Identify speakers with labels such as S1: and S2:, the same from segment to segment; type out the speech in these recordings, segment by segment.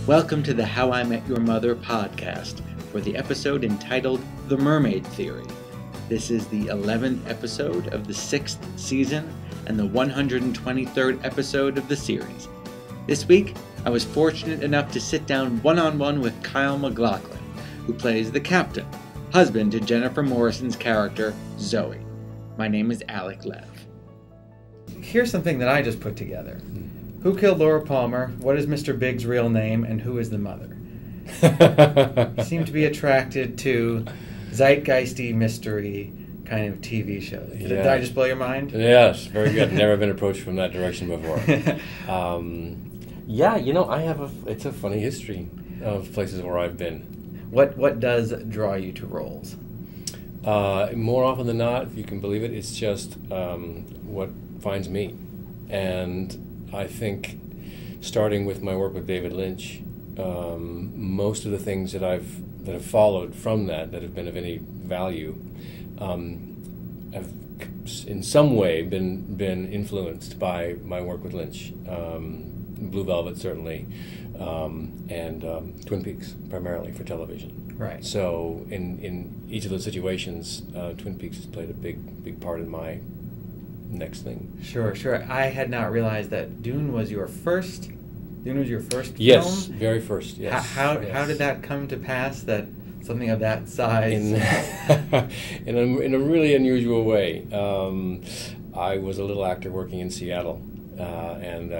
S1: Welcome to the How I Met Your Mother podcast for the episode entitled The Mermaid Theory. This is the 11th episode of the 6th season and the 123rd episode of the series. This week, I was fortunate enough to sit down one-on-one with Kyle MacLachlan, who plays the captain, husband to Jennifer Morrison's character, Zoe. My name is Alec Lev. Here's something that I just put together. Who killed Laura Palmer? What is Mr. Big's real name? And who is the mother? You seem to be attracted to zeitgeisty mystery kind of TV shows. Did I just blow your mind?
S2: Yes, very good. Never been approached from that direction before. It's a funny history of places where I've been.
S1: What does draw you to roles?
S2: More often than not, if you can believe it, it's just what finds me. And I think, starting with my work with David Lynch, most of the things that have followed from that have been of any value have in some way been influenced by my work with Lynch. Blue Velvet certainly, and Twin Peaks primarily for television.
S1: Right.
S2: So in each of those situations, Twin Peaks has played a big part in my next thing.
S1: Sure. I had not realized that Dune was your first. Dune was your first film?
S2: Yes, very first. Yes.
S1: How did that come to pass? That something of that size.
S2: In a really unusual way. I was a little actor working in Seattle, and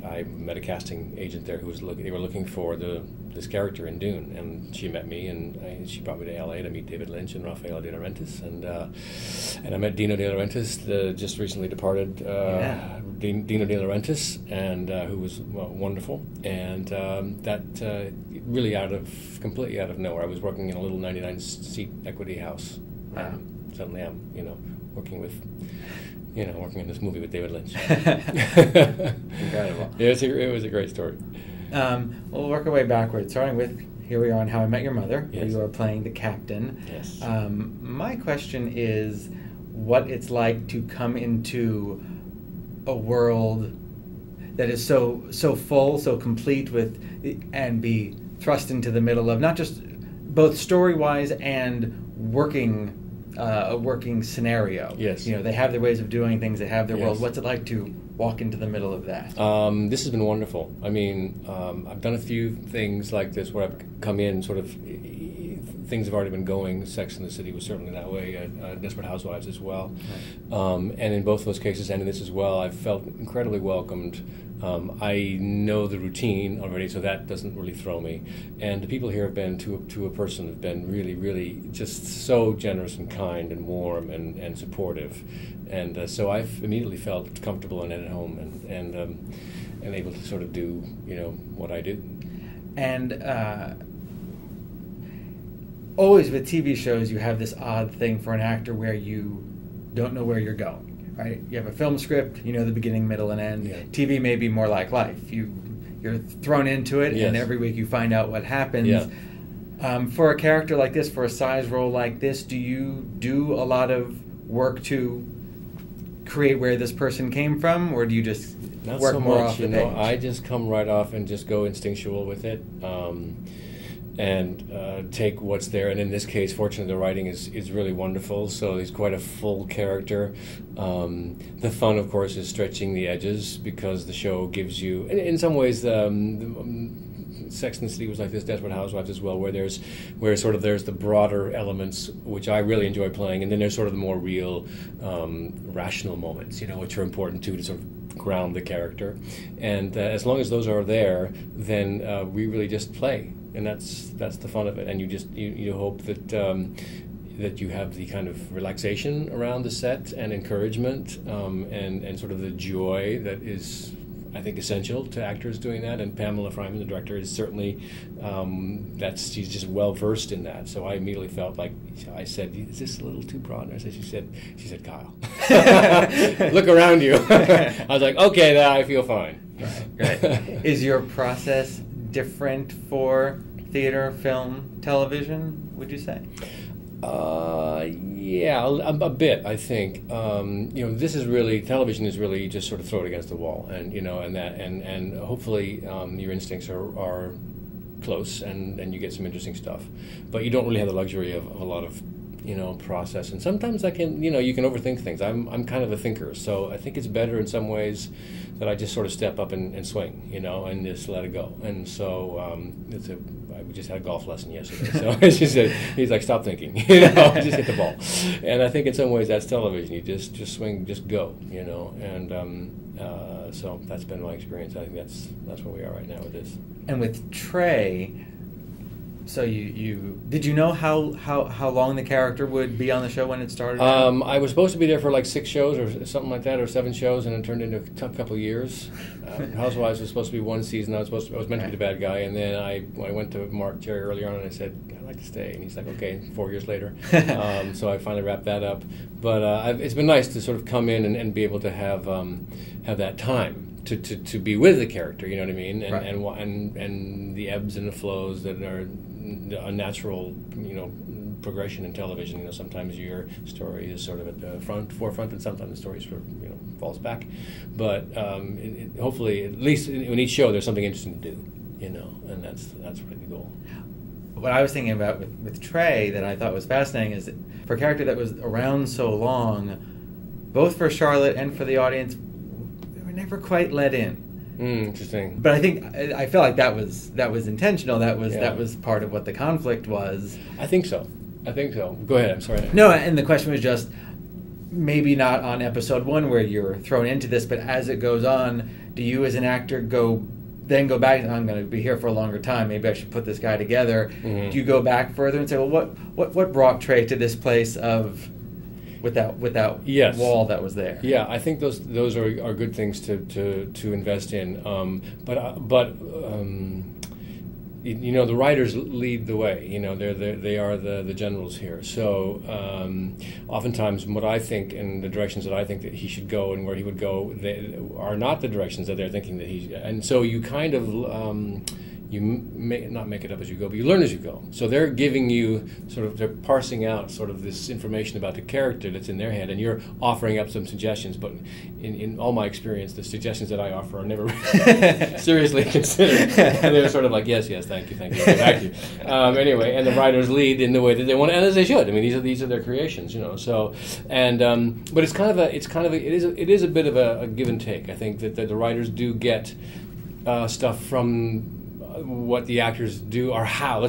S2: I met a casting agent there who was they were looking for this character in Dune, and she met me, and she brought me to LA to meet David Lynch and Rafael de Laurentiis, and I met Dino de Laurentiis, the just recently departed Dino de Laurentiis, and who was wonderful, and that really completely out of nowhere. I was working in a little 99-seat equity house.
S1: Wow.
S2: Suddenly I'm, working in this movie with David Lynch.
S1: Incredible.
S2: It was a great story.
S1: We'll work our way backwards, starting with here we are on How I Met Your Mother,
S2: yes.
S1: where you are playing the captain.
S2: Yes.
S1: My question is what it's like to come into a world that is so full, so complete and be thrust into the middle of not just both story-wise and a working scenario.
S2: Yes.
S1: They have their ways of doing things, they have their
S2: Yes.
S1: world. What's it like to walk into the middle of that?
S2: This has been wonderful. I mean, I've done a few things like this where I've come in sort of, things have already been going. Sex and the City was certainly that way, Desperate Housewives as well. Right. And in both those cases and in this as well, I've felt incredibly welcomed. I know the routine already, so that doesn't really throw me. And the people here have been, to a person, have been really, really just so generous and kind and warm and supportive. And so I've immediately felt comfortable and at home and able to sort of do, what I do.
S1: And always with TV shows, you have this odd thing for an actor where you don't know where you're going. Right, you have a film script, you know the beginning, middle, and end.
S2: Yeah.
S1: TV may be more like life. You're thrown into it,
S2: yes.
S1: and every week you find out what happens.
S2: Yeah.
S1: For a character like this, for a size role like this, do you do a lot of work to create where this person came from, or do you just
S2: Not
S1: work
S2: so
S1: more
S2: much,
S1: off the page?
S2: I just come right off and just go instinctual with it. And take what's there. And in this case, fortunately, the writing is really wonderful, so he's quite a full character. The fun, of course, is stretching the edges because the show gives you, in some ways, Sex and the City was like this, Desperate Housewives as well, where there's the broader elements, which I really enjoy playing, and then there's sort of the more real, rational moments, which are important too, to sort of ground the character. And as long as those are there, then we really just play. And that's the fun of it, and you hope that that you have the kind of relaxation around the set and encouragement and sort of the joy that is, I think, essential to actors doing that. And Pamela Fryman, the director, is certainly she's just well versed in that. So I immediately felt like I said, "Is this a little too broad?" And she said, "Kyle, look around you." I was like, "Okay, now I feel fine."
S1: Right. Is your process different for theater, film, television, would you say?
S2: Yeah, a bit, I think. This is really, television is really just sort of throw it against the wall, and and hopefully your instincts are close, and you get some interesting stuff. But you don't really have the luxury of a lot of process, and sometimes you can overthink things. I'm kind of a thinker, so I think it's better in some ways that I just sort of step up and swing, and just let it go. And so we just had a golf lesson yesterday, so she said, he's like, stop thinking, just hit the ball. And I think in some ways that's television. You just swing, just go, and so that's been my experience. I think that's where we are right now with this.
S1: And with Trey, so you did you know how long the character would be on the show when it started?
S2: I was supposed to be there for like 6 shows or something like that, or 7 shows, and it turned into a couple of years. Housewives was supposed to be 1 season. I was meant to be the bad guy, and then I went to Mark Cherry earlier on, and I said, I'd like to stay, and he's like, okay. 4 years later, so I finally wrapped that up. But it's been nice to sort of come in and be able to have that time to be with the character. You know what I mean? And the ebbs and the flows that are a natural, progression in television. Sometimes your story is sort of at the forefront, and sometimes the story sort of, falls back. But hopefully, at least in each show, there's something interesting to do, and that's really the goal.
S1: What I was thinking about with Trey that I thought was fascinating is that for a character that was around so long, both for Charlotte and for the audience, they were never quite let in.
S2: Interesting.
S1: But I feel like that was intentional. That was part of what the conflict was.
S2: I think so. Go ahead. I'm sorry.
S1: No, and the question was just maybe not on episode 1 where you're thrown into this, but as it goes on, do you as an actor go back and I'm going to be here for a longer time. Maybe I should put this guy together. Mm-hmm. Do you go back further and say, well, what brought Trey to this place of without
S2: yes.
S1: wall that was there?
S2: Yeah, I think those are good things to invest in. The writers lead the way. They are the generals here. So oftentimes, what I think and the directions that I think that he should go and where he would go, they are not the directions that they're thinking that he. And so you kind of. You may not make it up as you go, but you learn as you go. So they're giving you they're parsing out sort of this information about the character that's in their head, and you're offering up some suggestions. But in all my experience, the suggestions that I offer are never seriously considered. And they're sort of like, yes, thank you, get back to you. Anyway, and the writers lead in the way that they want, and as they should. I mean, these are their creations, So, and but it is a bit of a give and take. I think that the writers do get stuff from what the actors do or how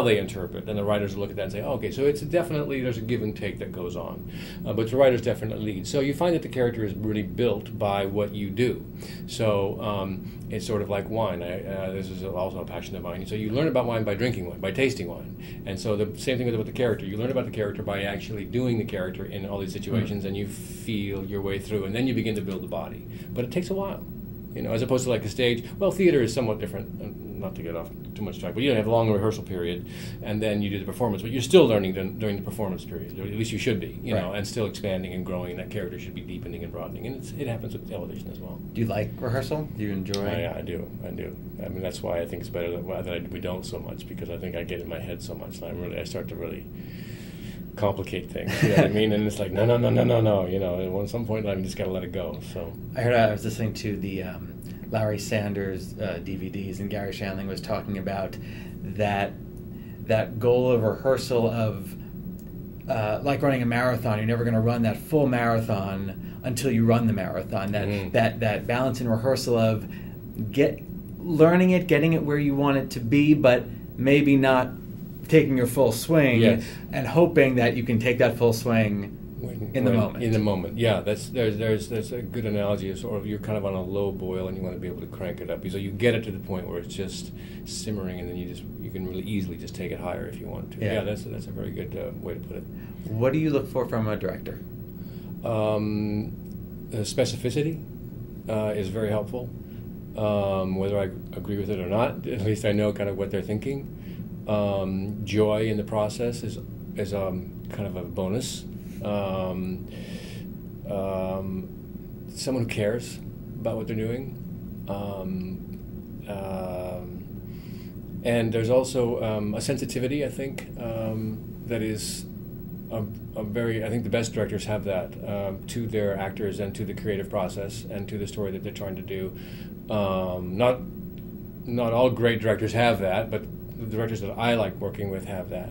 S2: they interpret, and the writers look at that and say, okay, so it's definitely, there's a give and take that goes on, but the writers definitely lead. So you find that the character is really built by what you do. So it's sort of like wine. This is also a passion of mine. So you learn about wine by drinking wine, by tasting wine, and so the same thing with the character. You learn about the character by actually doing the character in all these situations, and you feel your way through, and then you begin to build the body. But it takes a while. As opposed to like a stage. Well, theater is somewhat different, not to get off too much track, but you don't have a long rehearsal period, and then you do the performance, but you're still learning during the performance period, or at least you should be, and still expanding and growing, and that character should be deepening and broadening, and it happens with television as well.
S1: Do you like rehearsal? Do you enjoy it?
S2: Yeah, I do. I mean, that's why I think it's better that we don't so much, because I think I get in my head so much, and I start to really complicate things, you know what I mean? And it's like, no, at some point you just got to let it go. So
S1: I was listening to the Larry Sanders DVDs, and Gary Shandling was talking about that goal of rehearsal of like running a marathon. You're never going to run that full marathon until you run the marathon. That balance in rehearsal of learning it, getting it where you want it to be, but maybe not taking your full swing,
S2: yes.
S1: and hoping that you can take that full swing in the moment.
S2: In the moment, yeah. There's a good analogy of sort of you're kind of on a low boil and you want to be able to crank it up, so you get it to the point where it's just simmering, and then you can really easily just take it higher if you want to. Yeah, that's a very good way to put it.
S1: What do you look for from a director?
S2: Specificity is very helpful. Whether I agree with it or not, at least I know kind of what they're thinking. Joy in the process is kind of a bonus. Someone who cares about what they're doing. And there's also a sensitivity, I think, that is I think the best directors have that to their actors and to the creative process and to the story that they're trying to do. Not all great directors have that, but the directors that I like working with have that,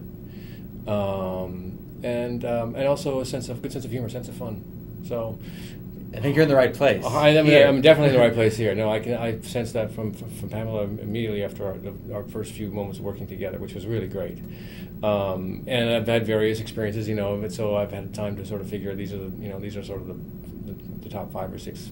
S2: and also a good sense of humor, sense of fun. So
S1: I think you're in the right place.
S2: I'm definitely in the right place here. No, I sense that from Pamela immediately after our first few moments of working together, which was really great. And I've had various experiences, so I've had time to sort of figure these are sort of the top 5 or 6,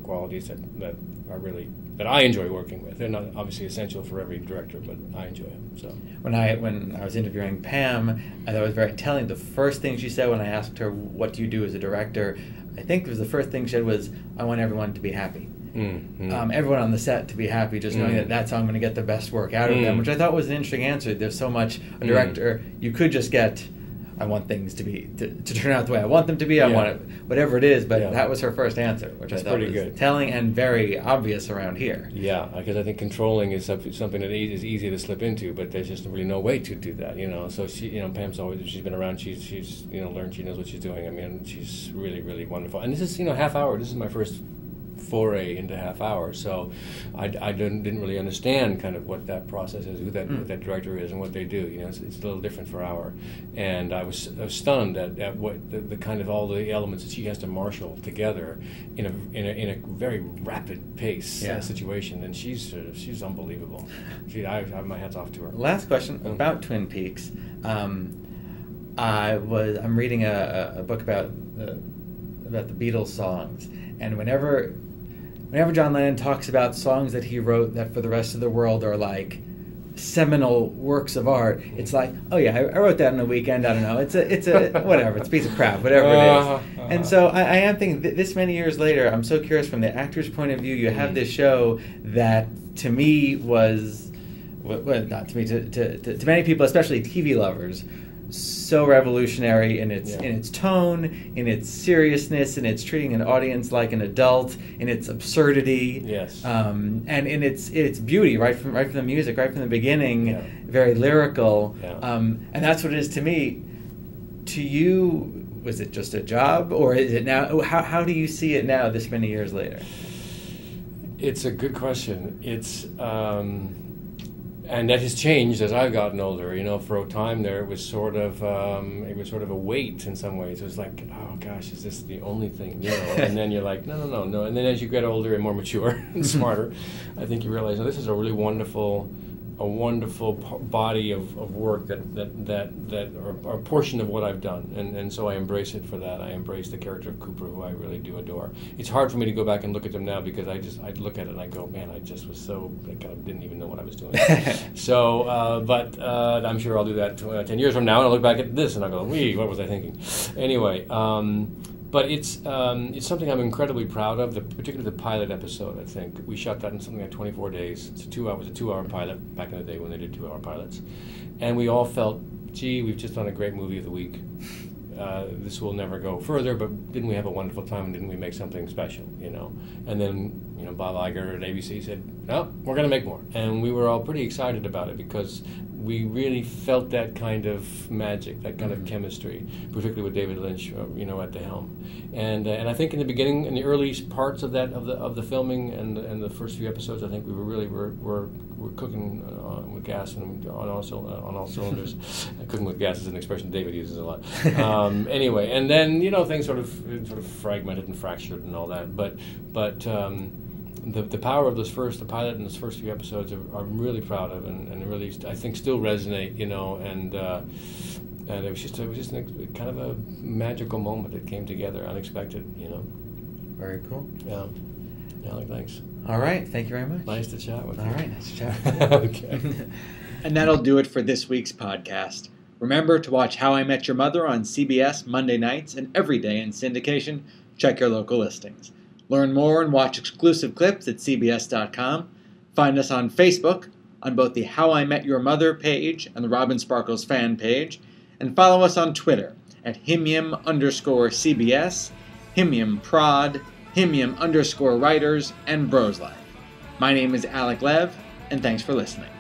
S2: qualities that are really that I enjoy working with. They're not obviously essential for every director, but I enjoy them. So
S1: when I was interviewing Pam, that was very telling. The first thing she said when I asked her, "What do you do as a director?" I think it was the first thing she said was, "I want everyone to be happy." Everyone on the set to be happy, just knowing that that's how I'm going to get the best work out of them, which I thought was an interesting answer. There's so much a director, you could just get, I want things to turn out the way I want them to be, I want it, whatever it is, but that was her first answer, which I thought was good. Telling and very obvious around here.
S2: Yeah, because I think controlling is something that is easy to slip into, but there's just really no way to do that, So she, Pam's she's been around, she's learned, she knows what she's doing. I mean, she's really, really wonderful. And this is, half hour, this is my first foray into half hour, so I didn't really understand kind of what that process is, what that director is, and what they do. It's a little different for Hour, and I was stunned at what the kind of all the elements that she has to marshal together in a very rapid pace situation, and she's unbelievable. I have my hats off to her.
S1: Last question about Twin Peaks. I'm reading a book about the Beatles songs, and whenever John Lennon talks about songs that he wrote that for the rest of the world are like seminal works of art, it's like, oh yeah, I wrote that in a weekend. I don't know. It's a whatever. It's a piece of crap, whatever it is. And so I am thinking this many years later, I'm so curious from the actor's point of view. You have this show that to me was, well, not to me, to many people, especially TV lovers, so revolutionary in its tone, in its seriousness, in its treating an audience like an adult, in its absurdity, and in its beauty, right from the music, right from the beginning, very lyrical, and that's what it is to me. To you, was it just a job, or is it now? How do you see it now, this many years later?
S2: It's a good question. It's and that has changed as I've gotten older. For a time there, it was sort of a weight in some ways. It was like, oh gosh, is this the only thing? And then you're like, no. And then as you get older and more mature and smarter, I think you realize, this is a really wonderful body of work that are a portion of what I've done, and so I embrace it for that. I embrace the character of Cooper, who I really do adore. It's hard for me to go back and look at them now because I look at it and I go, man, I kind of didn't even know what I was doing. So, but I'm sure I'll do that 10 years from now, and I'll look back at this and I'll go, what was I thinking? Anyway. But it's something I'm incredibly proud of, particularly the pilot episode. I think we shot that in something like 24 days. It was a 2-hour pilot back in the day when they did 2-hour pilots, and we all felt, gee, we've just done a great movie of the week. This will never go further, but didn't we have a wonderful time? Didn't we make something special? And then Bob Iger at ABC said, no, we're going to make more, and we were all pretty excited about it because we really felt that kind of magic, that kind of chemistry, particularly with David Lynch, at the helm. And I think in the beginning, in the early parts of the filming and the first few episodes, I think we were cooking with gas and on all cylinders. Cooking with gas is an expression David uses a lot. Anyway, and then things sort of fragmented and fractured and all that. But the power of the pilot and those first few episodes I'm really proud of, and really I think still resonate, and it was just kind of a magical moment that came together, unexpected,
S1: Very cool.
S2: Yeah, thanks.
S1: All right, thank you very much.
S2: Nice to chat with you.
S1: All right, nice to chat with you.
S2: Okay.
S1: And that'll do it for this week's podcast. Remember to watch How I Met Your Mother on CBS Monday nights and every day in syndication. Check your local listings. Learn more and watch exclusive clips at CBS.com. Find us on Facebook, on both the How I Met Your Mother page and the Robin Sparkles fan page. And follow us on Twitter at @Himium_CBS, HimiumProd, Himium_writers, and Bros Life. My name is Alec Lev, and thanks for listening.